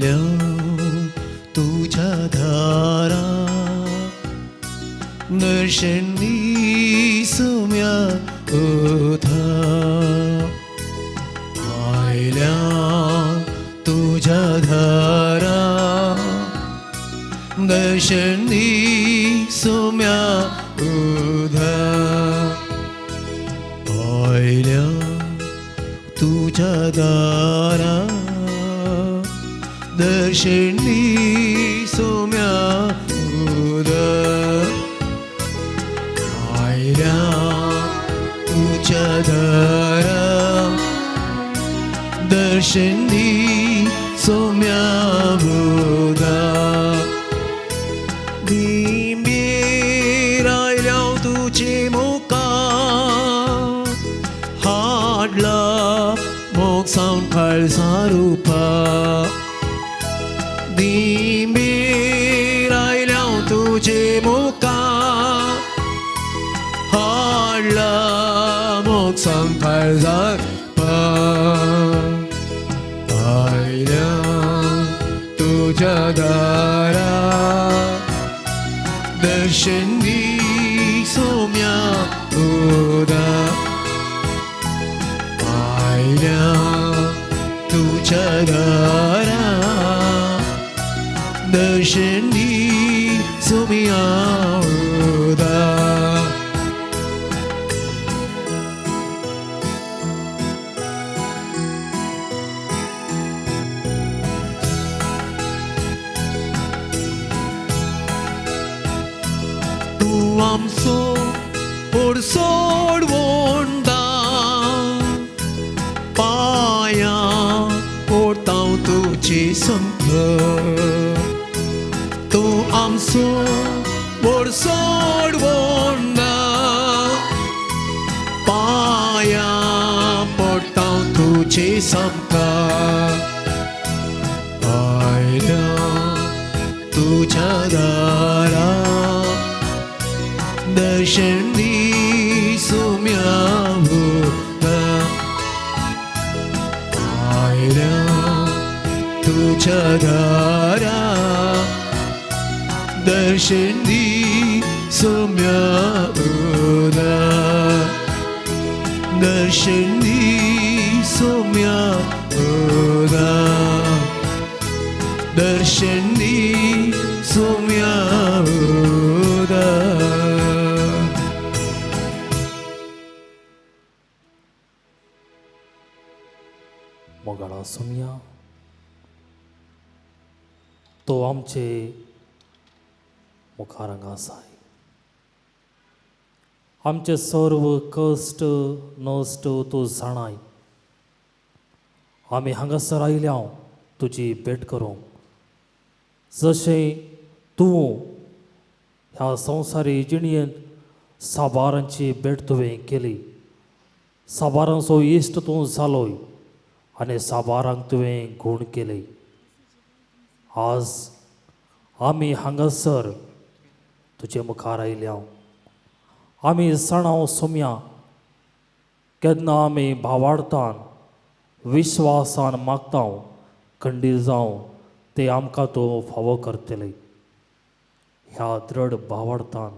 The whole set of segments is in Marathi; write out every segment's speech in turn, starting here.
आयल्या तुझ्या दारा दर्शन दिसूम्या उधा आयल्या तुझ्या दारा दर्शन दिसूम्या उधा आयल्या तुझ्या दारा दर्शन दिसूम्या उधा आयल्या तुझ्या दारा दर्शन दिसूम्या उधा दिंबीर आयल्या तुझे मुखार हाडला मोग सावन खालसा रुपा दिंबीर आयल्या तुझे मुखार हाडला मोग सावन खालसा रुपा आयल्या तुझ्या दारा दर्शन दिसूम्या उधा आयल्या तुझ्या दारा दर्शन दिसूम्या उधा तू आमचो सोडवोंडा पाया पोटाव तुझी संत तू आमचो सोडवोंडा पाया पोटाव तुझी संत आयल्या तुझ्या दारा दर्शन दिसूम्या उधा आयल्या तुझ्या दारा दर्शन दिसूम्या उधा दर्शन दिसूम्या उधा दर्शन दिसूम्या उधा मोगाळा सुमया तो आमचे मुखारांग आसाय आमचे सर्व कश्ट नश्ट तूं जाणाय आमी हांगासर आयल्या तुजी भेट करूंक जशें तूं ह्या संवसारी जिणयेंत साबारांची भेट तुवें केली साबारांचो इश्ट तूं जालोय आनी साबारांक तुवें गूण केले आज आमी हांगासर तुजे मुखार आयल्या आमी सणाव सुमया केन्ना आमी भावार्थान विश्वासान मागता खंडीत जावं ते आमकां तूं फावो करतले ह्या दृढ भावार्थान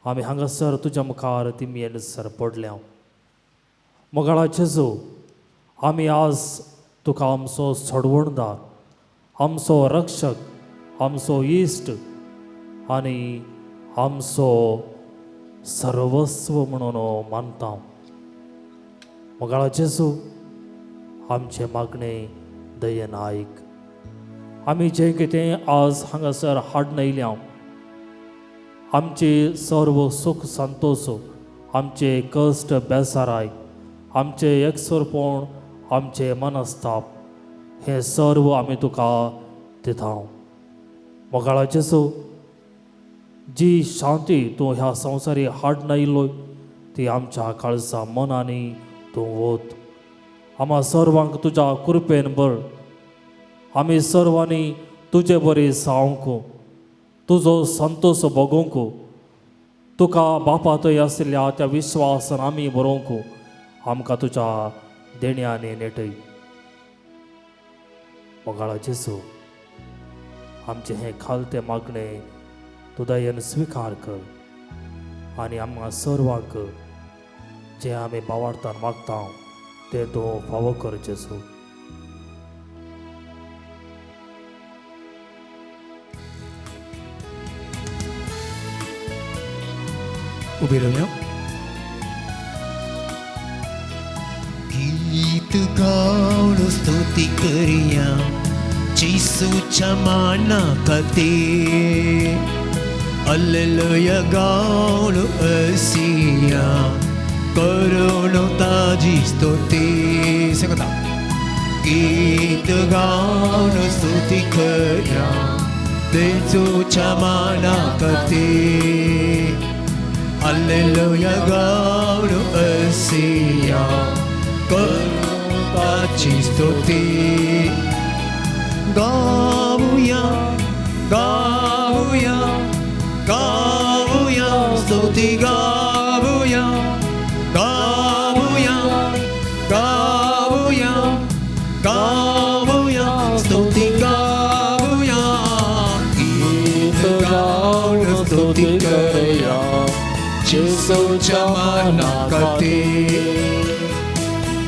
आमी हांगासर तुज्या मुखार तिमयेन सरपडल्या मोगाळा जेजू आमी आज तुका आमचो सोडवणदार आमचो रक्षक आमचो इश्ट आनी आमचो सर्वस्व म्हणून मानता मोगाळा जेजू आमचे मागणे दयेन आयक आमी जें कितें आज हांगासर हाडून आयल्या आमचे सर्व सूख संतोश आमचे कश्ट बेसाराय आमचे एकसुरपण आमचे मनस्ताप हे सर्व आमी तुका दिता मोगाळा जेजू जी शांती तूं ह्या संवसारी हाडून आयिल्लो ती आमच्या काळजा मनांनी तूं वत आम्हा सर्वांक तुज्या कृपेन भर आमी सर्वांनी तुजे बरी जावंक तुजो संतोष भोगूंक तुका बापा थंय आशिल्ल्या त्या विश्वासान आमी बरोवंक आमकां तुज्या देण्यानी नेटय मोगाळा जेजू आमचे हे खालते मागणे तू दयेन स्वीकार कर आणि आम्हा सर्वांक जे आम्ही बावार्थान मागता ते तू फावो कर जेजू. उभी राहूया. गीत गाऊन स्तुती करूया येशूच्या मानाखातीर. हालेलुया गाऊन असिया करून ताजी स्तुती. सांगता. गीत गाऊन स्तुती करूया येशूच्या मानाखातीर. हालेलुया गाऊन असिया करून ताजी स्तुती. गाऊया गाऊया गाऊया स्तुती गाऊया गाऊया गाऊया गाऊया स्तुती गाऊया. गीत गाऊन स्तुती करूया येशूच्या मानाखातीर.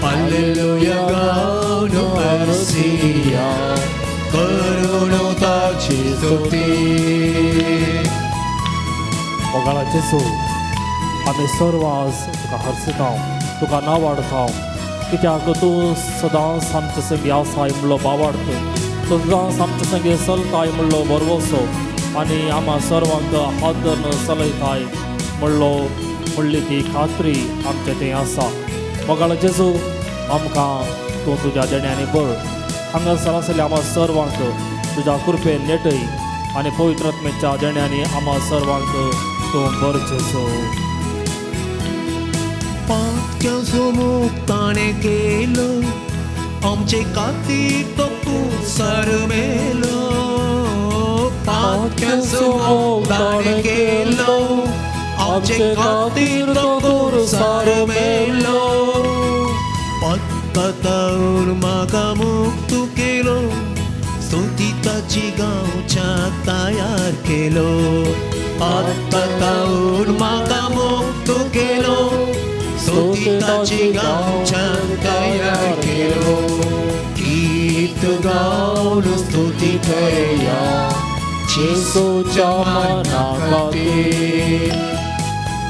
हालेलुया गाऊन असिया करून ताजी स्तुती. मोगाळा जेजू आमी सर्व आज तुका हरसिता तुका नांव वाडता कित्याक तूं सदांच आमचे संगी आसाय म्हणलो बावार्थ. तूं सदांच आमचे संगी चलताय म्हणलो बरवसो आनी आम्हा सर्वांक आदर चलयताय म्हणली ती खात्री आमचे थंय आसा. मोगाळा जेजू आमकां तूं तुज्या देण्यानी बळ हांगासर आसलेल्या आम्हा सर्वांक तुज्या कृपेन नेटय आनी पवित्र आत्मेच्या देण्यानी आम्हा सर्वांक तूं बर जेजू. पातक्यासमोर ताणें केलो आमचे खातीर तो कुसार मेलो. पातक्यासमोर ताणें केलो आमचे खातीर तो कुसार मेलो. पातकातावर म्हाका मुक्त केलो स्तुती ताची गांवच्या तयार केलो. पातकातावर म्हाका मुक्त केलो स्तुती ताची गांवच्या तयार केलो. गीत गाऊन स्तुती करूया येशूच्या मानाखातीर.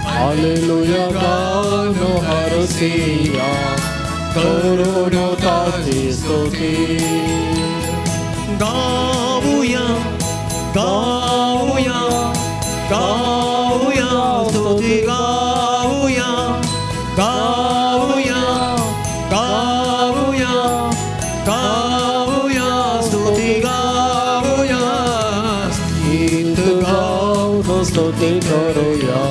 हालेलुया गाऊन हरसिया करून ताजी स्तुती. गाऊया गाऊया गाऊया स्तुती गाऊया गाऊया गाऊया गाऊया स्तुती गाऊया. गीत गाऊन स्तुती करूया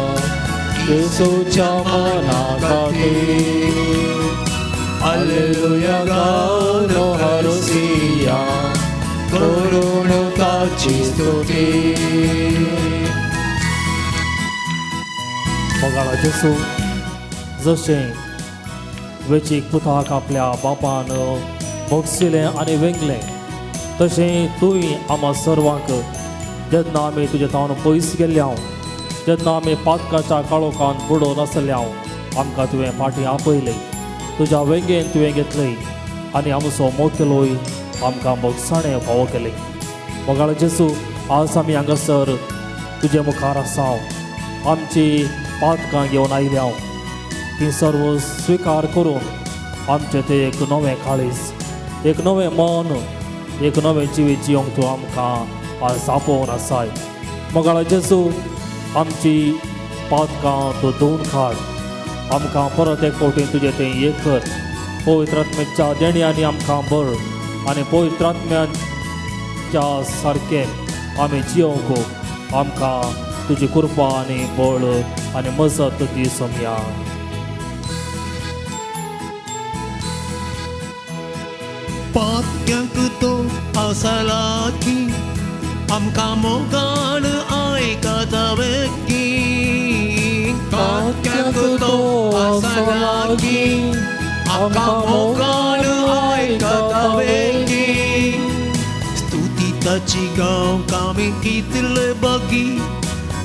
येशूच्या मानाखातीर. हालेलुया गाऊन हरसिया करून ताजी स्तुती. मोगाळा जेजू जशें वेचीक पुताक आपल्या बापान भोगसिलें आनी वेंगलें तशें तुवें आम्हा सर्वांक जेन्ना आमी तुजे तावन पयस गेल्ल्या जेन्ना आमी पातकाच्या काळोखान बुडोवन आसल्या आमकां तुवें फाटीं आपयलें. तुज्या वेंगेन तुवें घेतलय आनी आमचो मोतलोय आमकां मोगसाणें फावो केलें. मोगाळा जेजू आज आमी हांगासर तुजे मुखार आसा आमची पातकां घेवन आयल्या ती सर्व स्विकार करून आमचें तें एक नवें काळीज एक नवें मन एक नवें जिवीत जियोंक तूं आमकां आज आपोवन आसाय. मोगाळा जेजू आमची पातकां तूं धुवन काड आमकां परत एक फावटी तुजें तें एक कर. पवित्र आत्म्याच्या देण्यांनी आमकां बळ आनी पवित्र आत्म्याच्या सारकें आमी जियोंक आमकां तुजी कृपा आनी बळ आनी मजत दी सोमया. पातक्यांक तो आसला की आमकां मोगान आयकता वेगी. पातक्यांक तो आसला की आमकां मोगान आयकता वेगी. स्तुती ताची गांवका आम्ही कितले बगी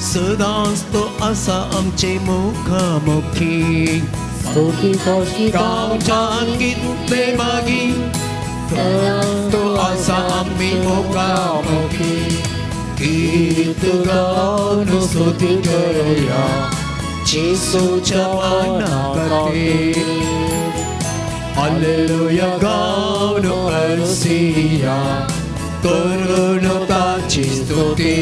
सदांच तो आसा आमचे मुखामुखी स्तुती कशी गांवच्या कितले बगी तो आसा आम्ही मुखामुखी गीत गाऊन स्तुती करूया येशूच्या नावाखातीर हालेलुया गाऊन हरसिया करून ताची स्तुती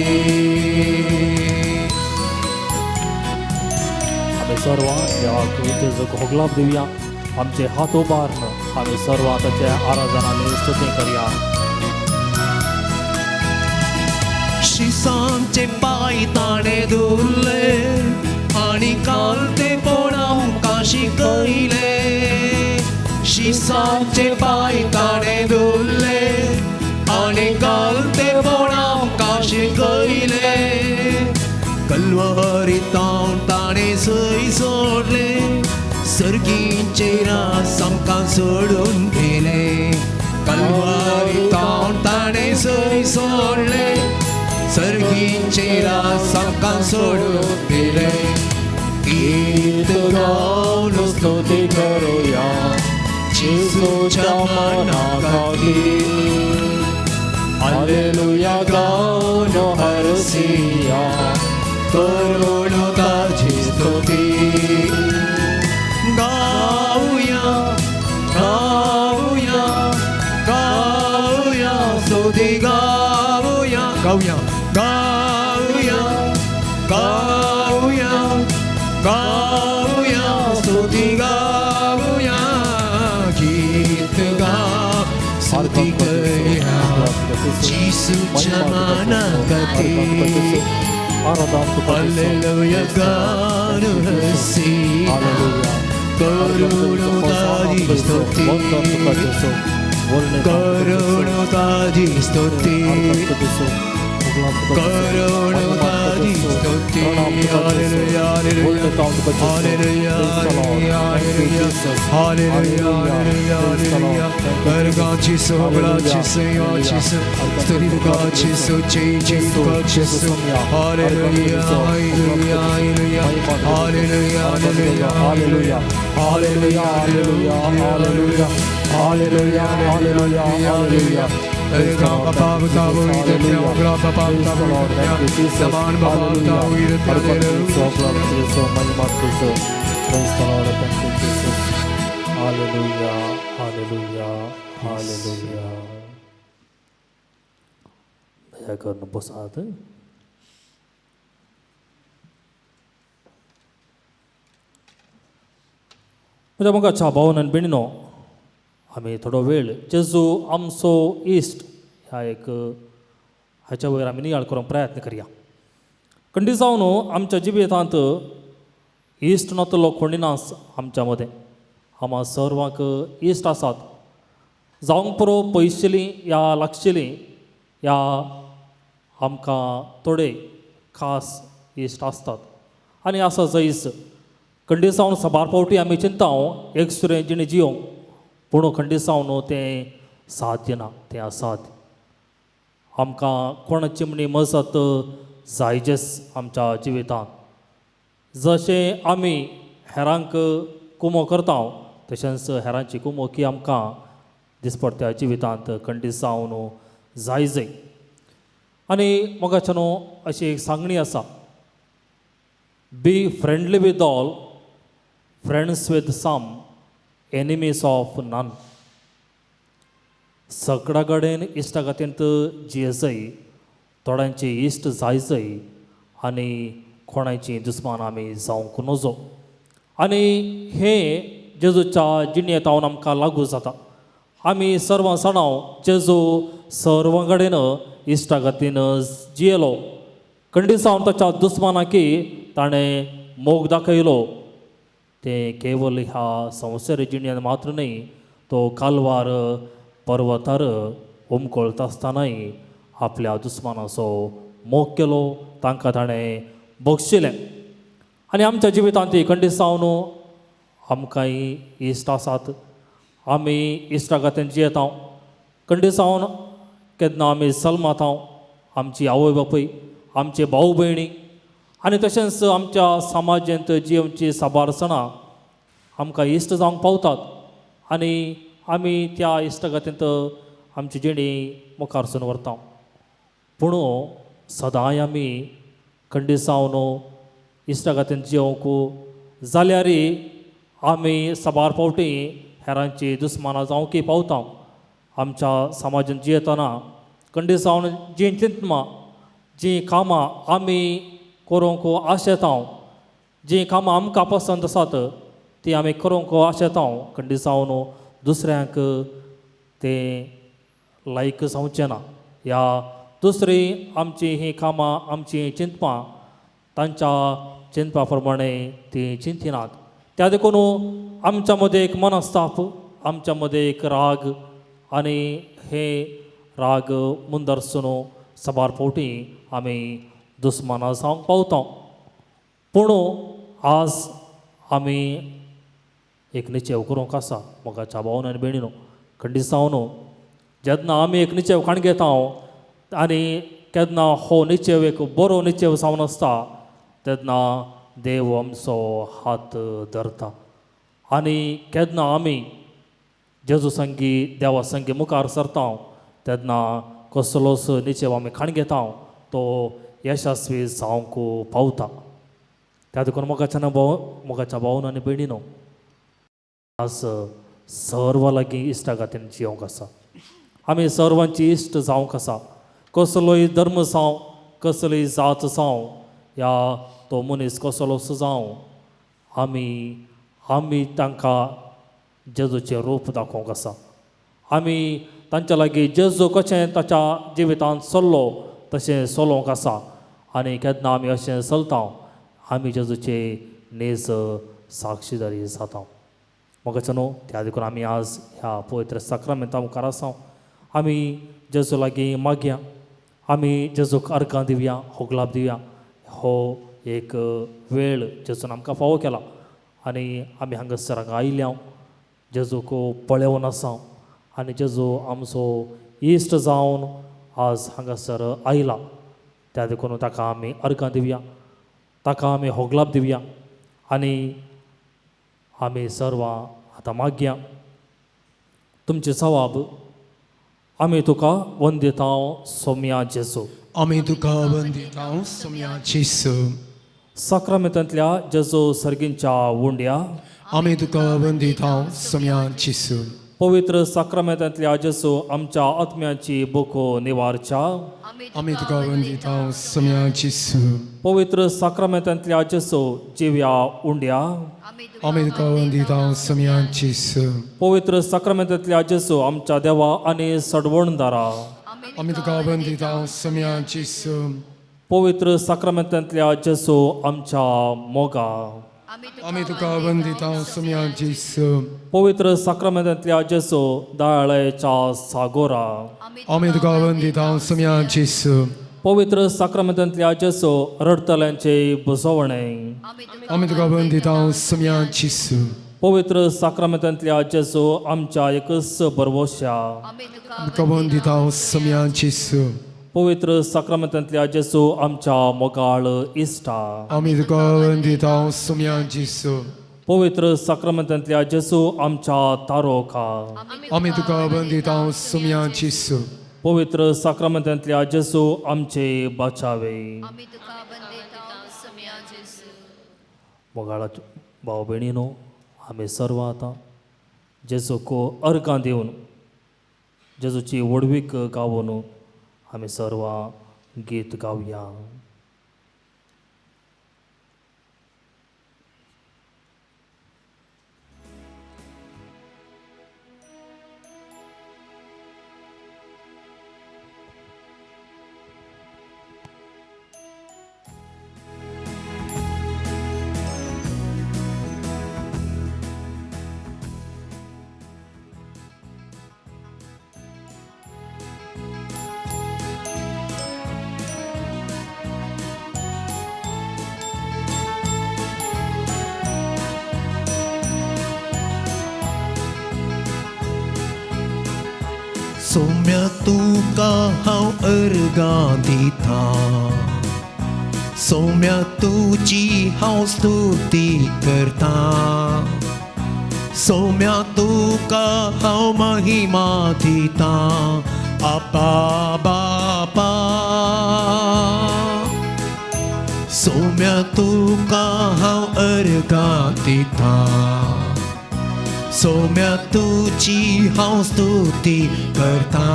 आम्ही सर्व देवाक तेजो होगलाप दिवया आमचे हात उबारन आम्ही सर्व ताच्या आराधनाने स्तुती करूया शिसांचे पाय ताणे धुल्ले आणि कालते पण आमकां शिकयले शिसांचे पाय ताणे धुल्ले आणि कालते पण आमकां शिकयले कल्वरीतां ताणे सई सोडले सर्गींचे रास आमकां सोडून गेले कल्वरीतां ताणे सई सोडले सर्गींचे रास आमकां सोडून गेले गीत गाऊन स्तुती करूया येशूच्या नावाखातीर हालेलुया गाऊन हरसिया करून ताची स्तुती गाऊया गाऊया गाऊया स्तुती गाऊया गाऊया गाऊया गाऊया गाऊया स्तुती गाऊया गीत गा स्तुती करूया येशूच्या नावाखातीर हालेलुया गाऊन हरसिया करून ताची स्तुती करून ताची स्तुती करून ताची स्तुती hallelujah hallelujah hallelujah hallelujah hallelujah hallelujah वर्गाची सोहळाची सेवाची स्तुती तुकाची सुचेची तुकाची hallelujah hallelujah hallelujah hallelujah hallelujah hallelujah hallelujah hallelujah hallelujah hallelujah hallelujah hallelujah Graba Baba Tabu Ida Graba Baba Tabu Ida Zaman Baba Tabu Ida Hallelujah, hallelujah, hallelujah. दया करून बसात म्हणजे मग अच्छा भावन आनी भयणीनो आमी थोडो वेळ जेजू आमचो इश्ट ह्या एक हाच्या वयर आमी नियाळ करूंक प्रयत्न करया खंडी जावन आमच्या जिवितांत इश्ट नातलो कोणी नास आमच्या मदें आम्हा सर्वांक इश्ट आसात जावंक पुरो पयशेलीं या लागशिलीं या आमकां थोडे खास इश्ट आसतात आनी आसा जैस खंडी जावन सबार फावटी आमी चिंताव एक सुरें जिणे जियोंक पूण खंडी जावन तें साध्य ना तें असाध्य आमकां कोण चिमणी मजत जायजेस आमच्या जिवितांत जशें आमी हेरांक कुमो करता तशेंच हेरांची कुमोकी आमकां दिसपट्ट्या जिवितांत खंडी जावन जायजय आनी मोगाच्यान अशी एक सांगणी आसा be friendly with all friends with some enemies of none सगळ्या कडेन इश्टा खातीर जियेजय थोड्यांची इश्ट जायजय आनी कोणाची दुस्मान आमी जावंक नजो आनी हें जेजूच्या जिणेंतावन आमकां लागू जाता आमी सर्व जाणाव जेजू सर्व कडेन इश्टा खातीर जियेलो खंडी जावन ताच्या दुस्मानाकी ताणें मोग दाखयलो तें केवल ह्या संवसारी जिणेंत मात्र न्ही तो कालवार पर्वतार उमकळटा आसतनाय आपल्या दुस्मानाचो मोग केलो तांकां ताणें बक्षिलें आनी आमच्या जिवितांत खंडी जावन आमकांय इश्ट आसात आमी इश्टा खातीर जियेता खंडी जावन केन्ना आमी सलमाता आमची आवय बापूय, आमचे भाऊ भयणी आनी तशेंच आमच्या समाजांत जी आमची साबारसणां आमकां इश्ट जावंक पावतात आनी आमी त्या इश्टगातींत आमची जिणी मुखार सून व्हरता. पूण सदांय आमी खंडिसावन इश्टगातींत जिवंक जाल्यारय आमी साबार फावटी हेरांची दुस्मानां जावंकय पावता. आमच्या समाजांत जियेतना खंडिसावन जी चिंतनां जी कामां आमी करूंक आशेता, जी कामां आमकां पसंत आसात ती आमी करूंक आशेता, खंडिसावन दुसऱ्यांक ते लायक जावचें ना. ह्या दुसरी आमची ही कामां आमची चिंतपां तांच्या चिंतपा प्रमाणे ती चिंतिनात. त्या देखून आमच्या मदें एक मनस्ताप, आमच्या मदें एक राग आनी हे राग मुंदरसून साबार फावटी आमी दुस्मानां जावंक पावता. पूण आज आमी एक निचेव करूंक आसा मोगाच्या भावन आनी भयणीनो. खंडिसावन जेन्ना आमी एक निचेव काण घेता आनी केन्ना हो निचेव एक बरो निचेव जावन आसता तेन्ना देव आमचो हात धरता. आनी केन्ना आमी जेजू संगी देवा संगी मुखार सरता तेन्ना कसलोच निचेव आमी काण घेता तो यशस्वी जावंक पावता. त्या देखून मोगाच्या भावन आनी भयणीनो, आज सर्व लागीं इश्टागातीन जिवंक आसा. आमी सर्वांची इश्ट जावंक आसा. कसलोय धर्म जावं, कसलीय जात जावं, या तो मनीस कसलोच जावं, आमी तांकां जेजूचें रूप दाखोवंक आसा. आमी तांच्या लागीं जेजू कशें ताच्या जिवितांत चल्लो तशें चलोवंक आसा. आनी केन्ना आमी अशें चलता आमी जेजूचे नेज साक्षीदारी जाता. मोगाचो न्हू, त्या देखून आमी आज ह्या पवित्र सक्रामेंता मुखार आसा. आमी जेजू लागीं मागया, आमी जेजूक अर्गां दिवया, होगलाप दिवया. हो एक वेळ जेजून आमकां फावो केला आनी आमी हांगासर आयल्या जेजूक पळेवन आसा आनी जेजू आमचो इश्ट जावन आज हांगासर आयला. त्या देखून ताका आमी अर्गां दिवया, ताका आमी होगलाप दिवया आनी आमी सर्वां आतां मागया. तुमचे सवाब आमी तुका वंदिता सोम्या जेजू. आमी तुका वंदिता सोम्या जेजू. सक्रामेंतांतल्या जेजू सर्गींच्या उंड्या आमी तुका वंदिता सोम्या जेजू. पवित्र सक्रामेंतांतल्या जेजू आमच्या आत्म्याची बुको निवारच्या आमी तुका वंदिता सोम्या जेजू. पवित्र सक्रामेंतांतल्या जेजू जिव्या उंड्या आमी तुका वंदिता सोम्या जेजू. पवित्र सक्रामेंतांतल्या जेजू आमच्या देवा आनी सडवणदारा आमी तुका वंदिता सोम्या जेजू. पवित्र सक्रामेंतांतल्या जेजू आमच्या मोगा आमी तुका वंदिता सोम्या जेजू. पवित्र सक्रामेंतांतल्या जेजू दयाळेच्या सागोरा आमी तुका वंदिता सोम्या जेजू. पवित्र सक्रामेंतांतल्या जेजू रडतल्यांचे बुजवणे आमी तुका वंदिता सोम्या जेजू. पवित्र सक्रामेंतांतल्या जेजू आमच्या एकच बरवोशा तुका वंदिता सोम्या जेजू. पवित्र सक्रामेंतांतल्या जेजू आमच्या मोगाळ इश्टा आमी तुका वंदिता सोम्या जेजू. पवित्र सक्रामेंतांतल्या जेजू आमच्या तारोका आमी तुका वंदिता सोम्या जेजू. पवित्र सक्रामेंतांतल्या जेजू आमचे बाचावे. मोगाळ भाव भयणीनो, आमी सर्व आतां जेजूक अर्गां दिवन जेजूची वडवीक गावून आमी सर्व गीत गावया. सौम्य तुका हांव अर्गां दिता सौम्य तुजी हांव स्तुती करता सौम्य तुका हांव महिमा दिता आपा बापा सौम्य तुका हांव अर्गां दिता सौम्य तुजी हांव स्तुती करता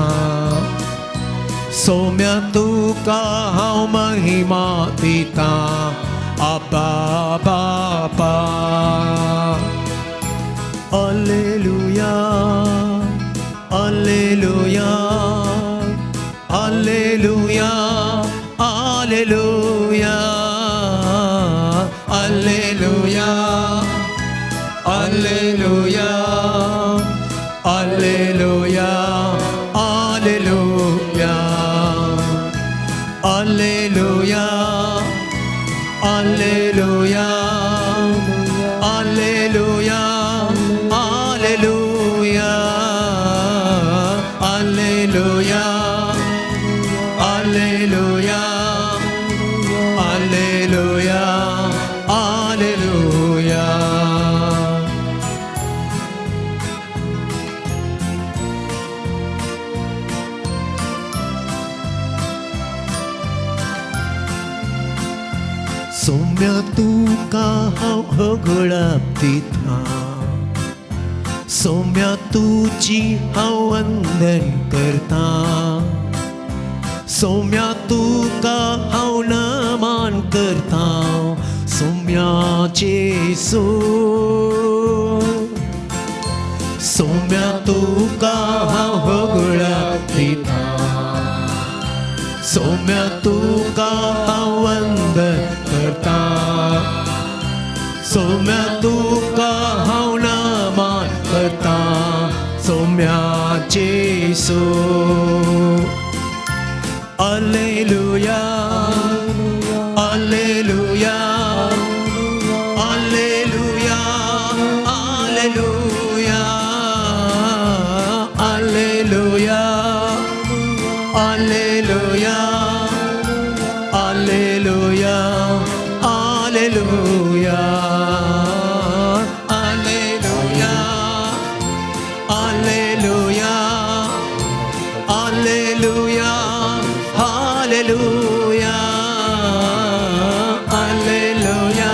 सौम्य तुका हांव महिमा दिता आपा बापा Alleluia, Alleluia, Alleluia, Alleluia, Alleluia, Alleluia, Alleluia, Alleluia, Alleluia, Alleluia, Alleluia. Alleluia, Alleluia, Alleluia, Alleluia, Alleluia. सौम्य तुका हांव होगळप दिता सौम्य तुजी हांव वंदन करता सौम्य तुका हांव नमन करता सौम्य जेसू सौम्य तुका हांव होगळप दिता सौम्य तुका हांव वंदन करता सौम्य तुका हांव नमन करता सौम्य जेसू Alleluia, Alleluia, Alleluia, Alleluia, Alleluia, Alleluia, Alleluia, Alleluia, Alleluia, Alleluia, Alleluia, Alleluia, Alleluia,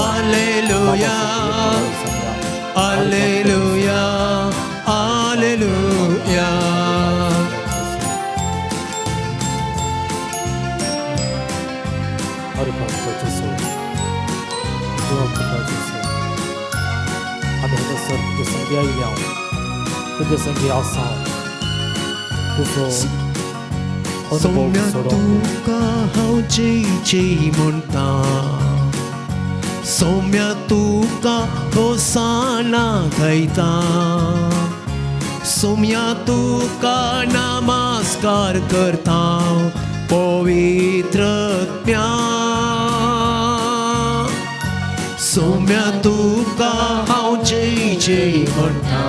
Alleluia, Alleluia, Alleluia. Hari पात्र जेसू देवा जेसू आम्ही हांगासर तुजे संगी आयल्या तुजे संगी आसा तुजो सौम्य तुका हांव जय जय म्हणटा सौम्य तुका होसाना गायता सौम्य तुका नमस्कार करता पवित्र आत्म्या सौम्य तुका हांव जय जय म्हणटा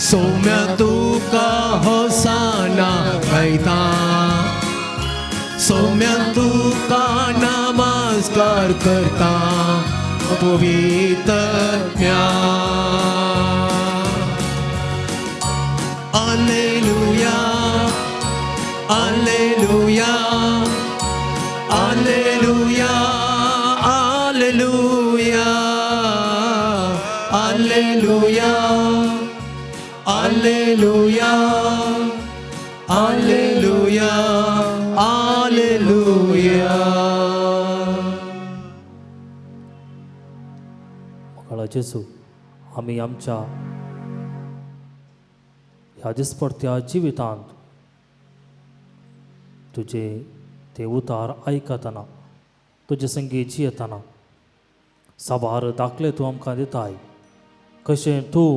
सौम्य तुका होसाना गायता सौम्य तुका नमस्कार करता पवित्र आत्म्या Alleluia, Alleluia, Alleluia, Alleluia, Alleluia, Alleluia, Alleluia, Alleluia. काळा जेसू आम्ही आमच्या ह्या दिसपडत्या जिवितांत तुजे ते उतार आयकतना तुजे संगी जियेतना साबार दाखले तूं आमकां दिताय कशें तूं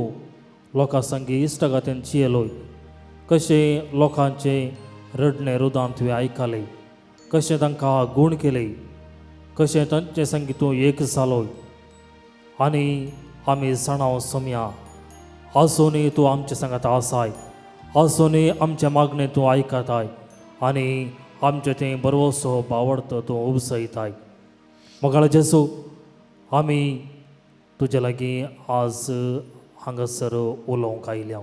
लोकां संगी इश्टगातेन जियेलोय कशें लोकांचे रडणे रुदान तुवें आयकलें कशें तांकां गूण केले कशें तांचे संगी तूं एक जालोय आनी आमी सणाव सोम्या आसुनी तूं आमचे सांगात आसाय, आसुनी आमचे मागणे तूं आयकताय आनी आमचे तें बरोसो बावडतो तूं उपसयताय. मोगाळ जेसू, आमी तुजे लागीं आज हांगासर उलोवंक आयल्या.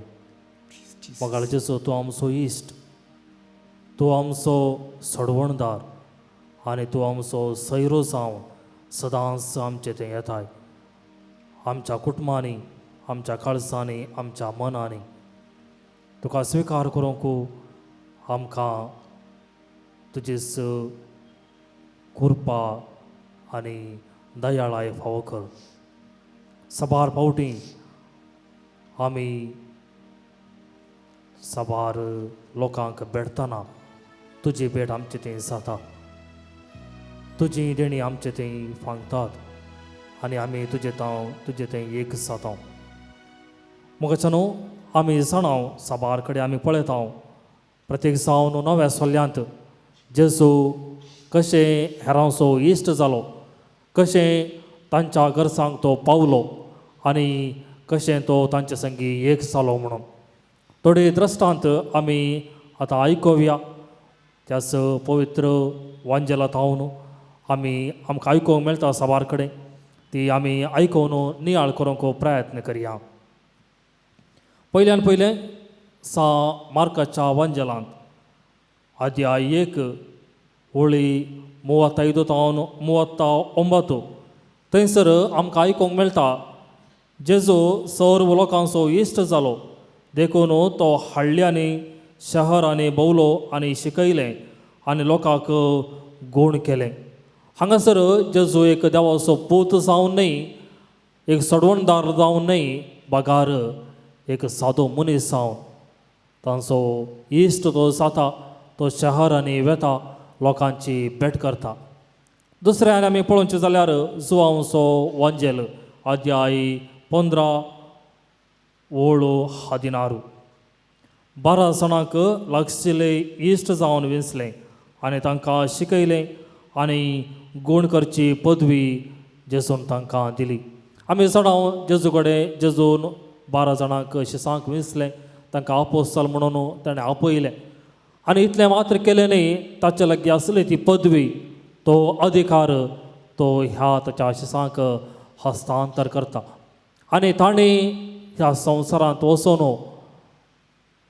मोगाळ जेसू, तूं आमचो इश्ट, तूं आमचो सोडवणदार आनी तूं आमचो सैरो जावन सदांच आमचे तें येताय. आमच्या कुटुंबांनी, आमच्या काळजांनी, आमच्या मनांनी तुका स्विकार करूंक आमकां तुजीच कृपा आनी दयाळाय फावो कर. साबार फावटी आमी साबार लोकांक भेटतना तुजी भेट आमचे थंय जाता, तुजी देणी आमचे थंय फांगतात आनी आमी तुजे थंय एक जाता. मुखाच्या न्हू आमी जाणाव साबार कडेन आमी पळयता प्रत्येक जावन नव्या सोल्यांत जेजू कशें हेरांचो इश्ट जालो, कशें तांच्या घरसांक तो पावलो आनी कशें तो तांचे संगी एक जालो म्हणून थोडे द्रश्टांत आमी आतां आयकुया. त्याच पवित्र वांजेलांत हांव आमकां आयकूंक मेळटा साबार कडेन, ती आमी आयकून नियाळ करूंक प्रयत्न करया. पयल्यान पयलें मार्काच्या वांजेलांत अध्याय 1 ओळी 35 तावन 39 थंयसर आमकां आयकूंक मेळटा जेजू सर्व लोकांचो इश्ट जालो देखून तो हळ्यांनी शहरांनी भोंवलो आनी शिकयलें आनी लोकांक गूण केलें. हांगासर जेजू एक देवाचो पूत जावन न्हय, एक सोडवणदार जावन न्हय, बगार एक सादो मनीस जावन तांचो इश्ट तो जाता, तो शहरांनी वेता, लोकांची भेट करता. दुसऱ्यान आमी पळोवचें जाल्यार जुवांचो वांजेल अध्याय 15 ओळ 16 12 जाणांक लागशिल्ले इश्ट जावन विंचलें आनी तांकां शिकयलें आनी गूण करची पदवी जेजून तांकां दिली. आमी जाणाव जेजू कडेन जेजून 12 जाणांक शिसांक विंचलें, तांकां आपोस्तल म्हणून ताणें आपयलें आनी इतलें मात्र केलें न्ही, ताचे लागीं आसली ती पदवी, तो अधिकार तो ह्या ताच्या शिसांक हस्तांतर करता आनी तांणी ह्या संवसारांत वचून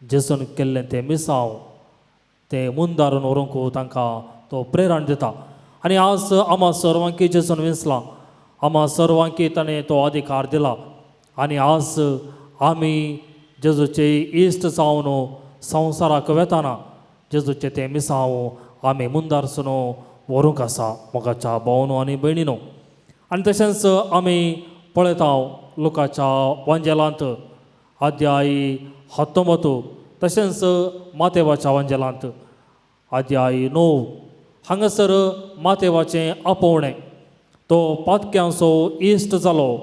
जेजून केल्लें तें मिसांव तें मुंदारून व्हरूंक तांकां तो प्रेरण दिता. आनी आज आम्हा सर्वांकी जेजून विंचला, आम्हा सर्वांकी ताणें तो अधिकार दिला आनी आज आमी जेजूचे इश्ट जावन संवसाराक वेताना जेजूचे तें मिसांव आमी मुंदारसून व्हरूंक आसा मोगाच्या भावांनो आनी भयणीनो. आनी तशेंच आमी पळयता लुकाच्या वांजेलांत अध्याय 19 तशेंच मातेवाच्या वांजेलांत अध्याय 9 हांगासर मातेवाचें आपोवणें. तो पातक्यांचो इश्ट जालो.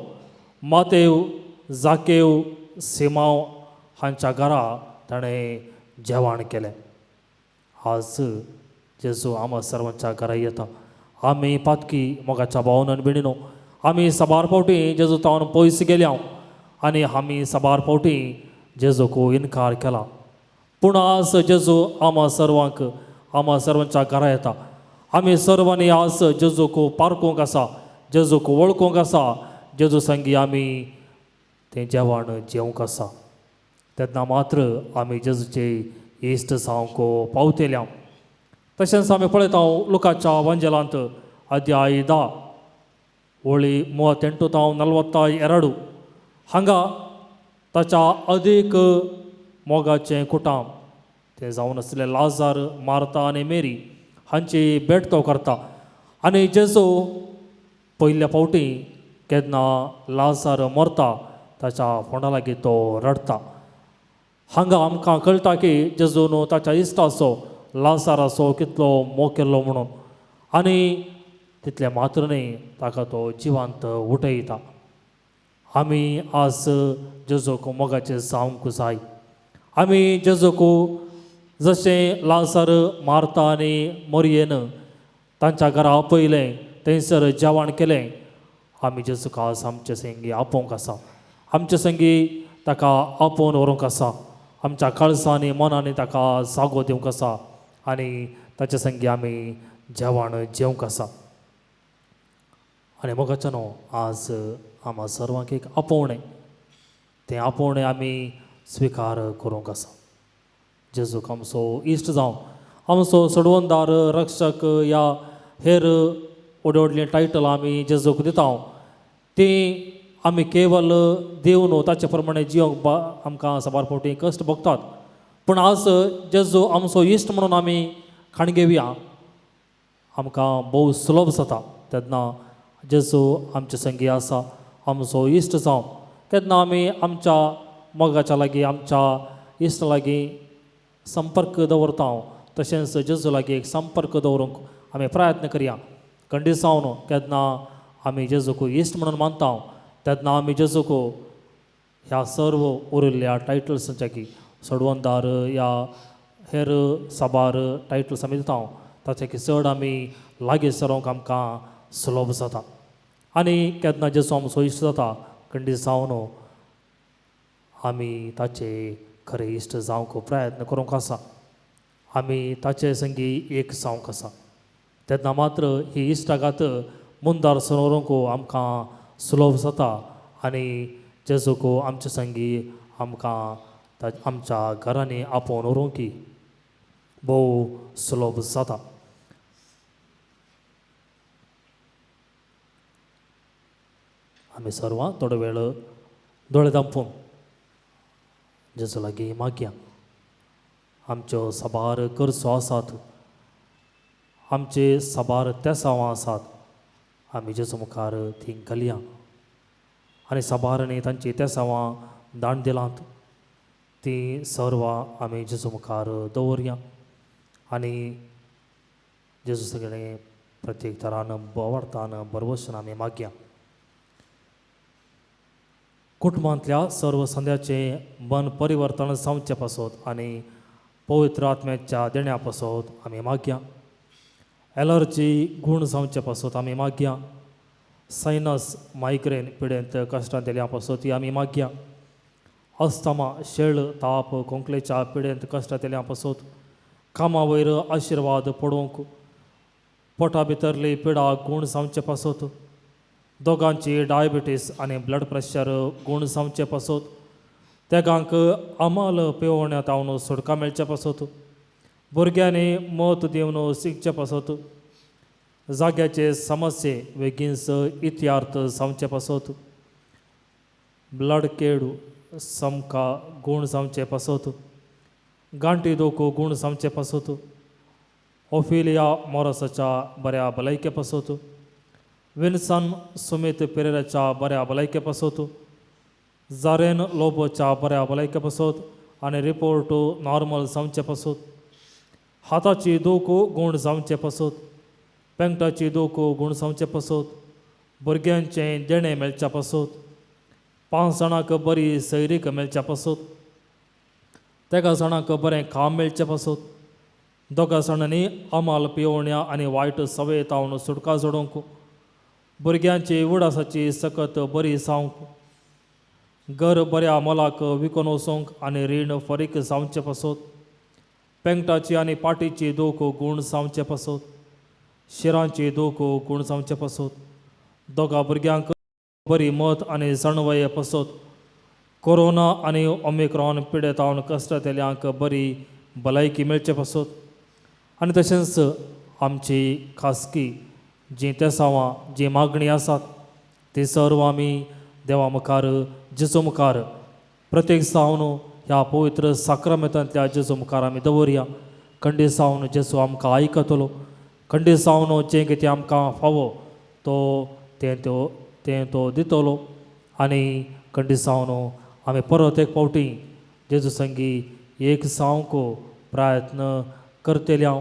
मातेव, जाकेव, सिमांव हांच्या घरा ताणें जेवण केलें. आज जेजू आम्हा सर्वांच्या घरा येता. आमी पातकी मोगाच्या भावांनो आनी भयणीनो, आमी साबार फावटी जेजू तावन पयस गेल्या आनी आमी साबार फावटी जेजूक इन्कार केला. पूण आज जेजू आम्हा सर्वांक आम्हा सर्वांच्या घरा येता. आमी सर्वांनी आज जेजूक पारखूंक आसा, जेजूक वळखूंक आसा, जेजू संगी आमी तें जेवण जेवंक आसा. तेन्ना मात्र आमी जेजूचे इश्ट जावंक पावतेल्या. तशेंच आमी पळयता लुकाच्या वांजेलांत अध्याय 10 ओळी 38 तावन 42 हांगा ताच्या अदीक मोगाचें कुटाम तें जावन आसलें लाजार, मार्ता आनी मेरी हांची भेट तो करता. आनी जेजू पयल्या फावटी केन्ना लाजार मरता ताच्या फोंडा लागीं तो रडता. हांगा आमकां कळटा की जेजून ताच्या इश्टाचो लाजाराचो कितलो मोग केल्लो म्हणून आनी तितलें मात्र न्ही, ताका तो जिवांत उठयता. आमी आज जेजूक मोगाचें जावंक जाय. आमी जेजूक जशें लाजार, मार्ता आनी मोरयेन तांच्या घरा आपयलें, थंयसर जेवण केलें, आमी जेजूक आज आमचे संगी आपोवंक आसा. आमचे संगी ताका आपोवन व्हरूंक आसा आमच्या काळजांनी मनांनी ताका जागो दिवंक आसा आनी ताचे संगी आमी जेवण जेवंक आसा आनी मोगाच्यानो आज आम्हा सर्वांक एक आपोवणें तें आपोवणें आमी स्विकार करूंक आसा जेजूक आमचो इश्ट जावन आमचो सोडवणदार रक्षक या हेर व्हडली व्हडली टायटलां आमी जेजूक दिता ती आमी केवल देव न्हू ताचे प्रमाणे जियोंक आमकां साबार फावटी कश्ट भोगतात पूण आज जेजू आमचो इश्ट म्हणून आमी खाण घेवया आमकां भोव सुलभ जाता तेन्ना जेजू आमचे संगी आसा आमचो इश्ट जावन तेन्ना आमी आमच्या मोगाच्या लागीं आमच्या इश्ट लागीं संपर्क दवरता तशेंच जेजू लागीं एक संपर्क दवरूंक आमी प्रयत्न करया खंडिसावन केन्ना आमी जेजूक इश्ट म्हणून मानता तेन्ना आमी जेजूक ह्या सर्व उरिल्ल्या टायटल्सांची सोडवणदार या हेर साबार टायटल्स आमी दिता ताचे चड आमी लागीं सरोंक आमकां सुलभ जाता आनी केन्ना जेजू आमचो इश्ट जाता खंडिसावन आमी ताचे खरें इश्ट जावंक प्रयत्न करूंक आसा आमी ताचे संगी एक जावंक आसा तेन्ना मात्र ही इश्टागात मुंदार सरोवरूंक आमकां सुलभ जाता आनी जेजूक आमचे संगी आमकां आमच्या घरांनी आपोवन व्हरूंक भोव सुलभ जाता आमी सर्वां थोडो वेळ दोळे धांपून जेजू लागीं मागया आमच्यो साबार गरजो आसात आमचे साबार तेसांवां आसात आमी जेजू मुखार ती घालया आनी साबारांनी तांची तेसांवां दान दिलांत ती सर्वां आमी जेजू मुखार दवरया आनी जेजू सगळें प्रत्येक तरान बोवार्थान बरवशन आमी मागया कुटुंबांतल्या सर्व संद्याचें मन परिवर्तन जावचे पासत आनी पवित्र आत्म्याच्या देण्या पासत आमी मागया एलर्जी गूण जावचे पासत आमी मागया सायनस मायग्रेन पिडेंत कश्टांतल्या पासत आमी मागया अस्थमा शेळ ताप खोंकलेच्या पिडेंत कश्टांतल्या पासत कामा वयर आशिर्वाद पडोवंक पोटा भितरली पिडा गूण जावचे पासत दोगांची डायबिटीस आनी ब्लड प्रेशर गूण जावचे पासत तेगांक आमाल पेवण्यातावन सुटका मेळचे पासत भुरग्यांनी मत दिवन शिकचे पासत जाग्याचे समस्ये बेगीनच इत्यार्थ जावचे पासत ब्लड केडू समका गूण जावचे पासत गांठी दोखो गूण जावचे पासत ओफिलिया मोरसाच्या बऱ्या भलायके पासत विन्सन सुमित पेरेराच्या बऱ्या भलायके पासत जारेन लोबोच्या बऱ्या भलायके पासत आनी रिपोर्ट नॉर्मल जावचे पासत हाताची दोखो गूण जावचे पासत पेंगटाची दोखो गूण जावचे पासत भुरग्यांचें देणें मेळच्या पासत 5 जाणांक बरी सैरीक मेळच्या पासत तेगा जाणांक बरें काम मेळचें पासत 2 जाणांनी आमाल पियोवण्या आनी वायट सवय तावन सुटका जोडूंक भुरग्यांची उडासाची सकत बरी जावंक घर बऱ्या मोलाक विकून वचोंक आनी रीण फरीक जावचें पासत पेंगटाची आनी पाटीची दोख गूण जावचे पासत शिरांची दोख गूण जावचे पासत 2 भुरग्यांक बरी मत आनी जणवय पासत कोरोना आनी ओमिक्रॉन पिडेतावन कश्टांतल्यांक बरी भलायकी मेळचे पासत आनी तशेंच आमची खासगी जी तेसांवां जी मागणी आसात ती सर्व आमी देवा मुखार जेजू मुखार प्रत्येक जावन ह्या पवित्र साक्रामेंतांतल्या जेजू मुखार आमी दवरया खंडी जावन जेजू आमकां आयकतलो खंडी जावन जें कितें आमकां फावो तें तो दितलो आनी खंडी जावन आमी परत एक फावटी जेजू संगी एक जावंक प्रयत्न करतल्या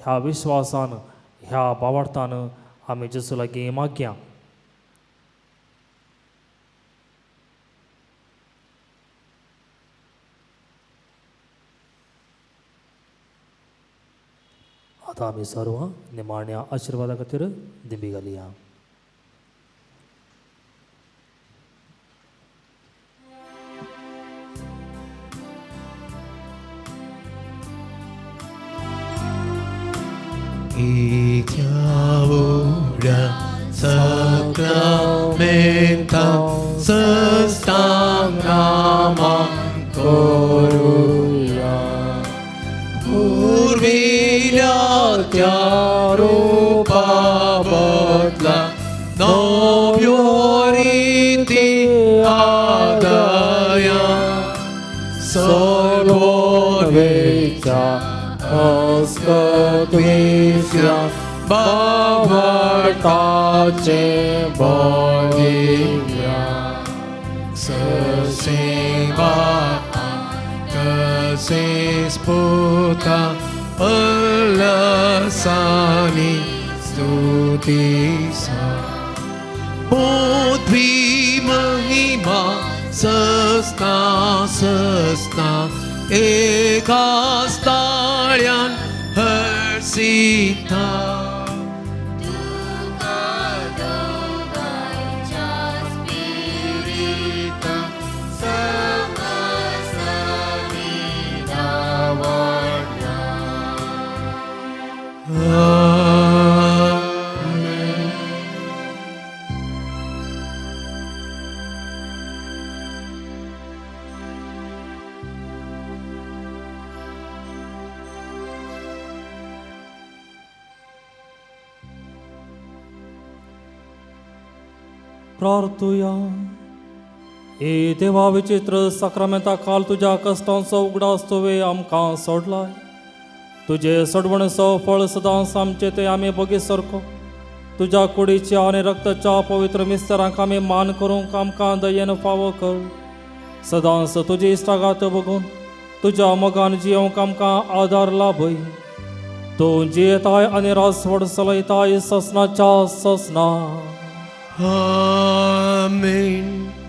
ह्या विश्वासान ह्या भावार्थान आमी जेजू लागीं मागया आतां आमी सर्व निमाण्या आशिर्वादा खातीर दिबी घालया sacramentum sestagnamam coruia. Urvila chiaro pabatla novioriti adaya Solvonevica Ascatuisia Bavartace Bolivia Sesima Casis puta Alasani Stutisa Putri menghima sesna eka stalian hersita प्रार्थूया. हे देवा विचित्र साक्रामेंता काल तुझ्या कष्टांचो उगडास तुवें आमकां सोडलाय. तुझे सोडवणेचो फळ सदांच आमचे ते आमी बगी सरको. तुझ्या कुडीच्या आनी रक्ताच्या पवित्र मिस्तेरांक आमी मान करूंक आमकां दयेन फावो कर. सदांच तुजी इश्टागात बघून तुझ्या मोगान जियोंक आमकां आदार लाभय. तूं जियेताय आनी रासवड चलयताय ससनाच्या ससना. Amen.